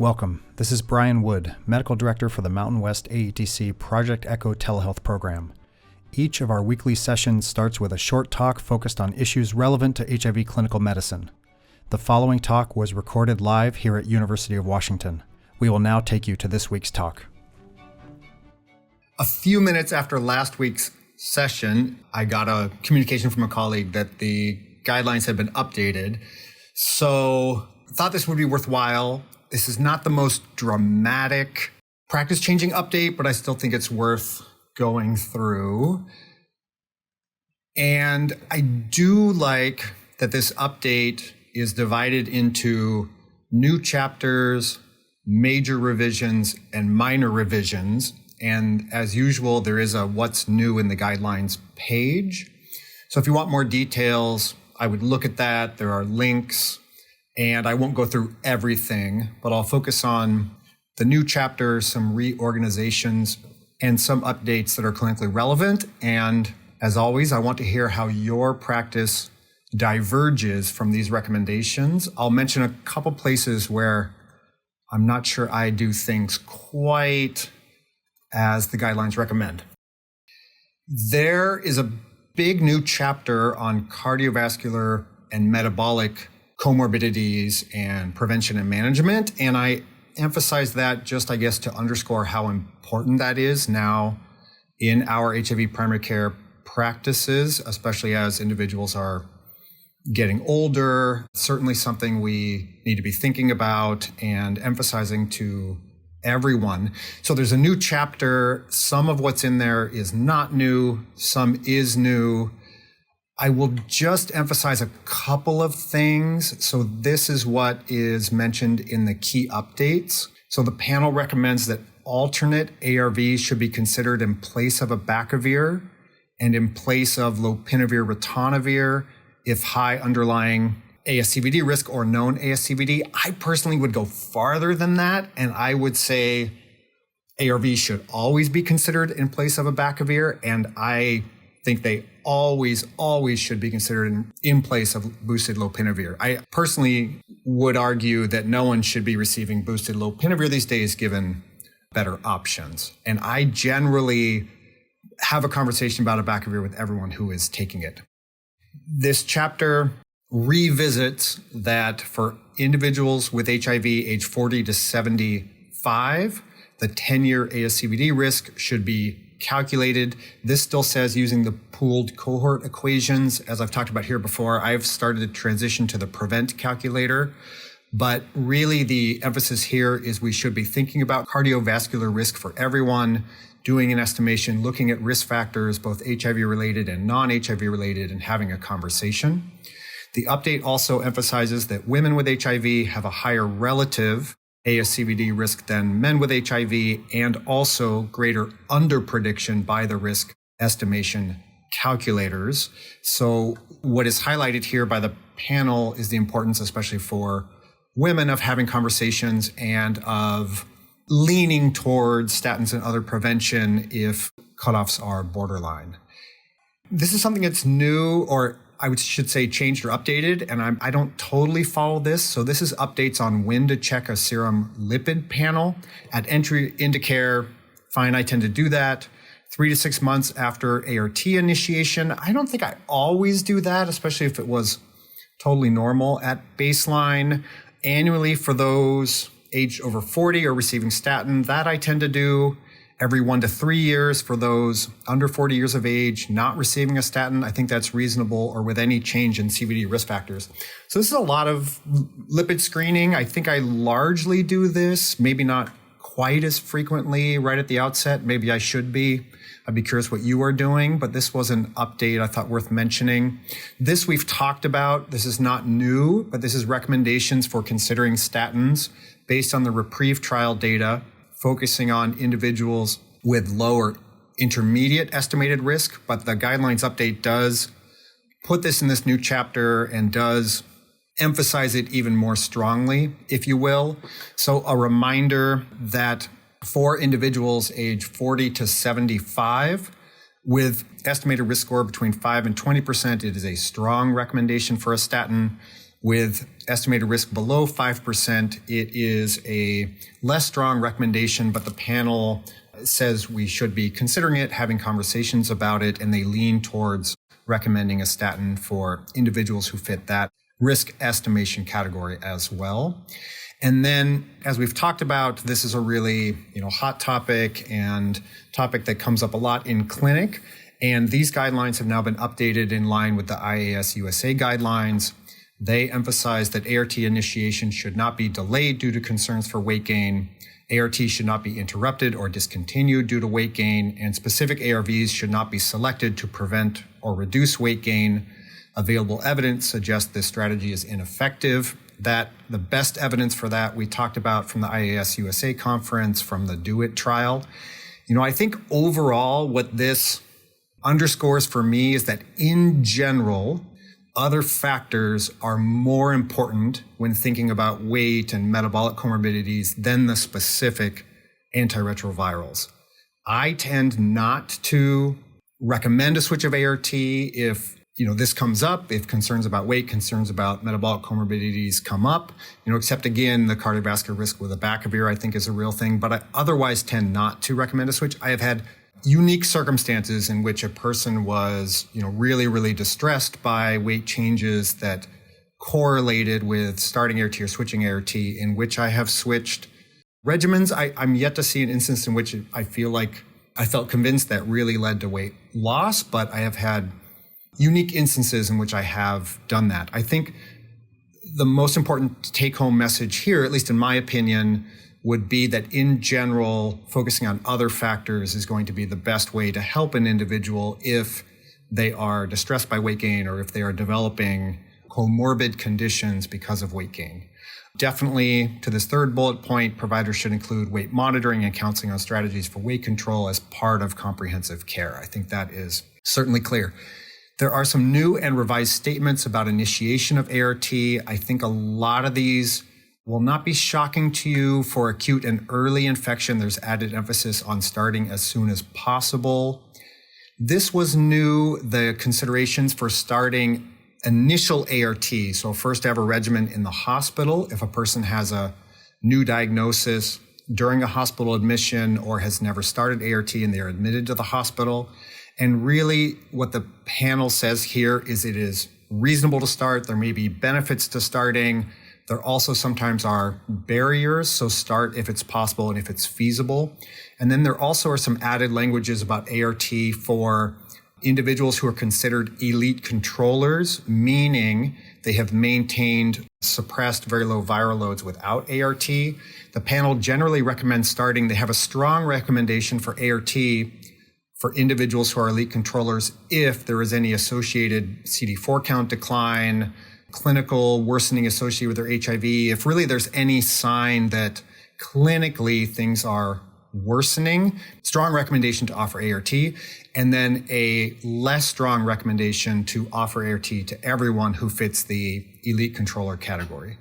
Welcome. This is Brian Wood, Medical Director for the Mountain West AETC Project Echo Telehealth Program. Each of our weekly sessions starts with a short talk focused on issues relevant to HIV clinical medicine. The following talk was recorded live here at University of Washington. We will now take you to this week's talk. A few minutes after last week's session, I got a communication from a colleague that the guidelines had been updated. So I thought this would be worthwhile. This is not the most dramatic practice-changing update, but I still think it's worth going through. And I do like that this update is divided into new chapters, major revisions, and minor revisions. And as usual, there is a what's new in the guidelines page. So if you want more details, I would look at that. There are links. And I won't go through everything, but I'll focus on the new chapters, some reorganizations, and some updates that are clinically relevant. And as always, I want to hear how your practice diverges from these recommendations. I'll mention a couple places where I'm not sure I do things quite as the guidelines recommend. There is a big new chapter on cardiovascular and metabolic comorbidities and prevention and management. And I emphasize that just, I guess, to underscore how important that is now in our HIV primary care practices, especially as individuals are getting older. Certainly something we need to be thinking about and emphasizing to everyone. So there's a new chapter. Some of what's in there is not new. Some is new. I will just emphasize a couple of things. So this is what is mentioned in the key updates. So the panel recommends that alternate ARVs should be considered in place of abacavir and in place of lopinavir ritonavir if high underlying ASCVD risk or known ASCVD. I personally would go farther than that, and I would say ARVs should always be considered in place of abacavir, and I think they always should be considered in place of boosted lopinavir. I personally would argue that no one should be receiving boosted lopinavir these days given better options. And I generally have a conversation about abacavir with everyone who is taking it. This chapter revisits that for individuals with HIV age 40 to 75, the 10-year ASCVD risk should be calculated. This still says using the pooled cohort equations. As I've talked about here before, I've started to transition to the prevent calculator. But really the emphasis here is we should be thinking about cardiovascular risk for everyone, doing an estimation, looking at risk factors, both HIV related and non-HIV related, and having a conversation. The update also emphasizes that women with HIV have a higher relative ASCVD risk than men with HIV, and also greater underprediction by the risk estimation calculators. So what is highlighted here by the panel is the importance, especially for women, of having conversations and of leaning towards statins and other prevention if cutoffs are borderline. This is something that's new, or I should say changed or updated, and I don't totally follow this. So this is updates on when to check a serum lipid panel. At entry into care, fine, I tend to do that. 3 to 6 months after ART initiation. I don't think I always do that, especially if it was totally normal at baseline. Annually for those aged over 40 or receiving statin, that I tend to do. Every 1 to 3 years for those under 40 years of age not receiving a statin. I think that's reasonable, or with any change in CVD risk factors. So this is a lot of lipid screening. I think I largely do this, maybe not quite as frequently right at the outset. Maybe I should be. I'd be curious what you are doing, but this was an update I thought worth mentioning. This we've talked about. This is not new, but this is recommendations for considering statins based on the REPRIEVE trial data, focusing on individuals with lower intermediate estimated risk, but the guidelines update does put this in this new chapter and does emphasize it even more strongly, if you will. So a reminder that for individuals age 40 to 75 with estimated risk score between 5 and 20%, it is a strong recommendation for a statin. with estimated risk below 5%, it is a less strong recommendation, but the panel says we should be considering it, having conversations about it, and they lean towards recommending a statin for individuals who fit that risk estimation category as well. And then, as we've talked about, this is a really hot topic and topic that comes up a lot in clinic. And these guidelines have now been updated in line with the IAS USA guidelines. They emphasize that ART initiation should not be delayed due to concerns for weight gain. ART should not be interrupted or discontinued due to weight gain, and specific ARVs should not be selected to prevent or reduce weight gain. Available evidence suggests this strategy is ineffective. That the best evidence for that we talked about from the IAS USA conference, from the Do It trial. I think overall what this underscores for me is that in general, other factors are more important when thinking about weight and metabolic comorbidities than the specific antiretrovirals. I tend not to recommend a switch of ART if this comes up, if concerns about weight, concerns about metabolic comorbidities come up, except again, the cardiovascular risk with abacavir, I think is a real thing, but I otherwise tend not to recommend a switch. I have had unique circumstances in which a person was, really, really distressed by weight changes that correlated with starting ART or switching ART, in which I have switched regimens. I'm yet to see an instance in which I feel like I felt convinced that really led to weight loss, but I have had unique instances in which I have done that. I think the most important take-home message here, at least in my opinion, would be that in general, focusing on other factors is going to be the best way to help an individual if they are distressed by weight gain or if they are developing comorbid conditions because of weight gain. Definitely, to this third bullet point, providers should include weight monitoring and counseling on strategies for weight control as part of comprehensive care. I think that is certainly clear. There are some new and revised statements about initiation of ART. I think a lot of these will not be shocking to you. For acute and early infection, there's added emphasis on starting as soon as possible. This was new, the considerations for starting initial ART, so first ever regimen in the hospital, if a person has a new diagnosis during a hospital admission or has never started ART and they're admitted to the hospital. And really what the panel says here is it is reasonable to start. There may be benefits to starting. There also sometimes are barriers, so start if it's possible and if it's feasible. And then there also are some added languages about ART for individuals who are considered elite controllers, meaning they have maintained suppressed very low viral loads without ART. The panel generally recommends starting. They have a strong recommendation for ART for individuals who are elite controllers if there is any associated CD4 count decline, clinical worsening associated with their HIV, if really there's any sign that clinically things are worsening, strong recommendation to offer ART, and then a less strong recommendation to offer ART to everyone who fits the elite controller category.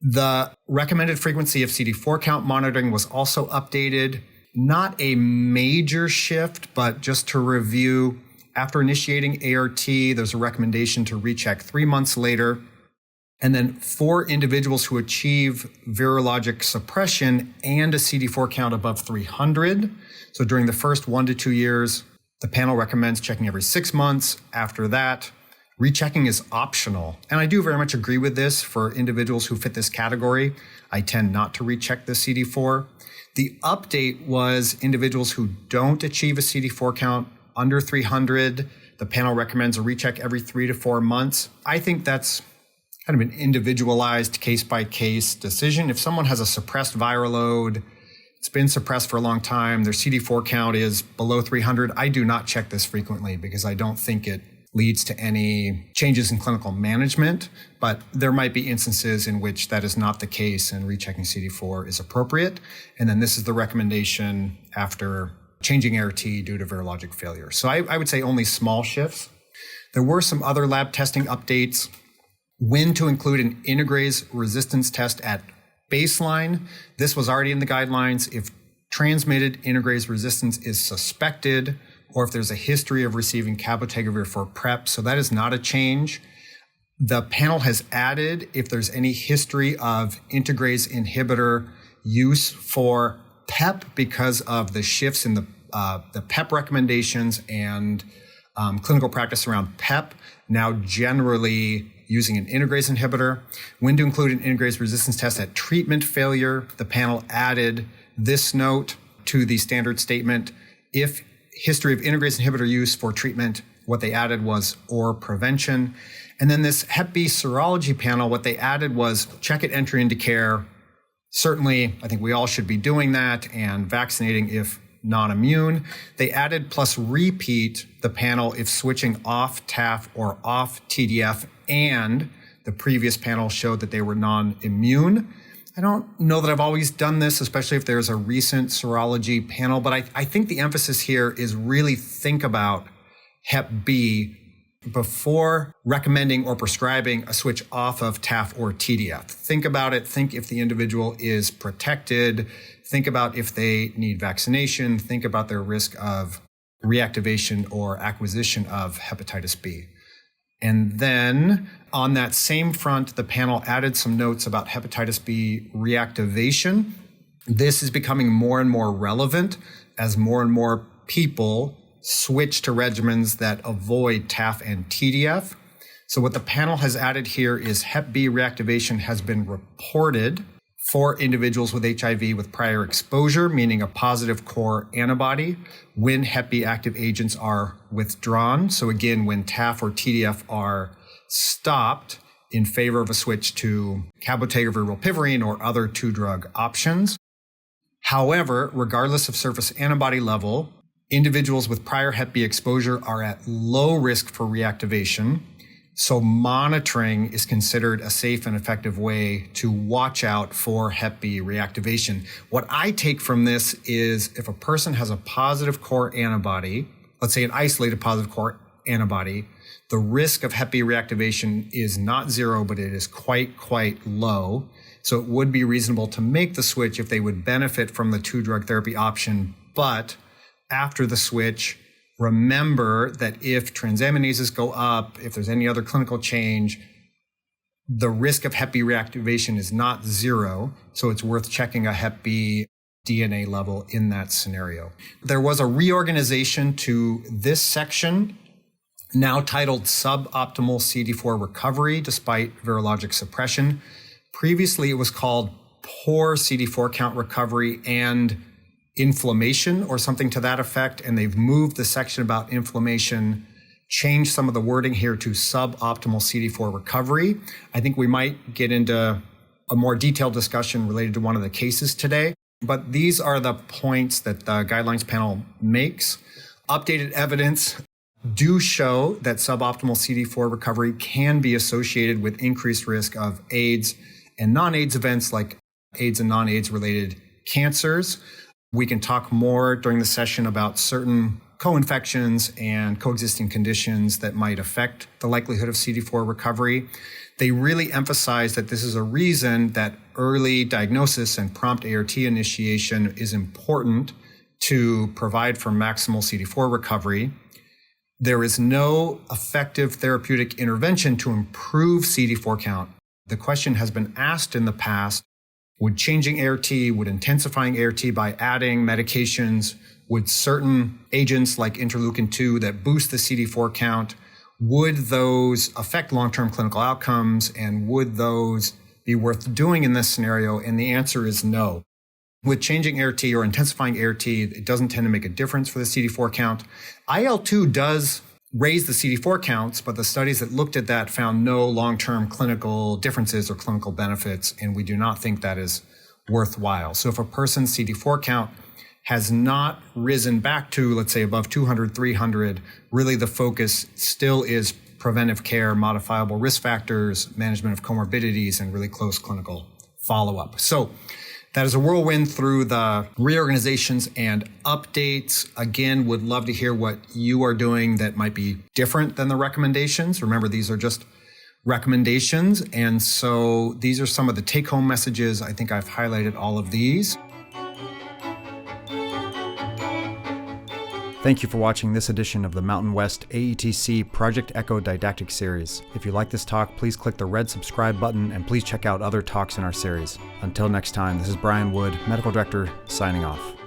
The recommended frequency of CD4 count monitoring was also updated. Not a major shift, but just to review, after initiating ART, there's a recommendation to recheck 3 months later. And then for individuals who achieve virologic suppression and a CD4 count above 300, so during the first 1 to 2 years, the panel recommends checking every 6 months. After that, rechecking is optional. And I do very much agree with this for individuals who fit this category. I tend not to recheck the CD4. The update was individuals who don't achieve a CD4 count under 300. The panel recommends a recheck every 3 to 4 months. I think that's kind of an individualized case-by-case decision. If someone has a suppressed viral load, it's been suppressed for a long time, their CD4 count is below 300, I do not check this frequently because I don't think it leads to any changes in clinical management, but there might be instances in which that is not the case and rechecking CD4 is appropriate. And then this is the recommendation after changing ART due to virologic failure. So I would say only small shifts. There were some other lab testing updates. When to include an integrase resistance test at baseline. This was already in the guidelines. If transmitted integrase resistance is suspected, or if there's a history of receiving cabotegravir for PrEP, so that is not a change. The panel has added if there's any history of integrase inhibitor use for PEP because of the shifts in the PEP recommendations and clinical practice around PEP, now generally using an integrase inhibitor. When to include an integrase resistance test at treatment failure, the panel added this note to the standard statement. If history of integrase inhibitor use for treatment, what they added was or prevention. And then this Hep B serology panel, what they added was check at entry into care. Certainly, I think we all should be doing that and vaccinating if non-immune. They added plus repeat the panel if switching off TAF or off TDF, and the previous panel showed that they were non-immune. I don't know that I've always done this, especially if there's a recent serology panel, but I think the emphasis here is really think about Hep B before recommending or prescribing a switch off of TAF or TDF. Think about it. Think if the individual is protected. Think about if they need vaccination. Think about their risk of reactivation or acquisition of hepatitis B. And then on that same front, the panel added some notes about hepatitis B reactivation. This is becoming more and more relevant as more and more people switch to regimens that avoid TAF and TDF. So what the panel has added here is Hep B reactivation has been reported for individuals with HIV with prior exposure, meaning a positive core antibody, when Hep B active agents are withdrawn. So again, when TAF or TDF are stopped in favor of a switch to cabotegravir, rilpivirine, or other two-drug options. However, regardless of surface antibody level, individuals with prior Hep B exposure are at low risk for reactivation. So monitoring is considered a safe and effective way to watch out for Hep B reactivation. What I take from this is if a person has a positive core antibody, let's say an isolated positive core antibody, the risk of Hep B reactivation is not zero, but it is quite low. So it would be reasonable to make the switch if they would benefit from the two-drug therapy option. But after the switch, remember that if transaminases go up, if there's any other clinical change, the risk of Hep B reactivation is not zero. So it's worth checking a Hep B DNA level in that scenario. There was a reorganization to this section, now titled Suboptimal CD4 Recovery Despite Virologic Suppression. Previously, it was called Poor CD4 Count Recovery and Inflammation or something to that effect, and they've moved the section about inflammation, changed some of the wording here to suboptimal CD4 recovery. I think we might get into a more detailed discussion related to one of the cases today, but these are the points that the guidelines panel makes. Updated evidence do show that suboptimal CD4 recovery can be associated with increased risk of AIDS and non-AIDS events like AIDS and non-AIDS related cancers. We can talk more during the session about certain co-infections and coexisting conditions that might affect the likelihood of CD4 recovery. They really emphasize that this is a reason that early diagnosis and prompt ART initiation is important to provide for maximal CD4 recovery. There is no effective therapeutic intervention to improve CD4 count. The question has been asked in the past, would changing ART, would intensifying ART by adding medications, would certain agents like interleukin-2 that boost the CD4 count, would those affect long-term clinical outcomes, and would those be worth doing in this scenario? And the answer is no. With changing ART or intensifying ART, it doesn't tend to make a difference for the CD4 count. IL-2 does raise the CD4 counts, but the studies that looked at that found no long-term clinical differences or clinical benefits, and we do not think that is worthwhile. So if a person's CD4 count has not risen back to, let's say, above 200, 300, really the focus still is preventive care, modifiable risk factors, management of comorbidities, and really close clinical follow-up. So that is a whirlwind through the reorganizations and updates. Again, would love to hear what you are doing that might be different than the recommendations. Remember, these are just recommendations. And so these are some of the take-home messages. I think I've highlighted all of these. Thank you for watching this edition of the Mountain West AETC Project Echo Didactic Series. If you like this talk, please click the red subscribe button and please check out other talks in our series. Until next time, this is Brian Wood, Medical Director, signing off.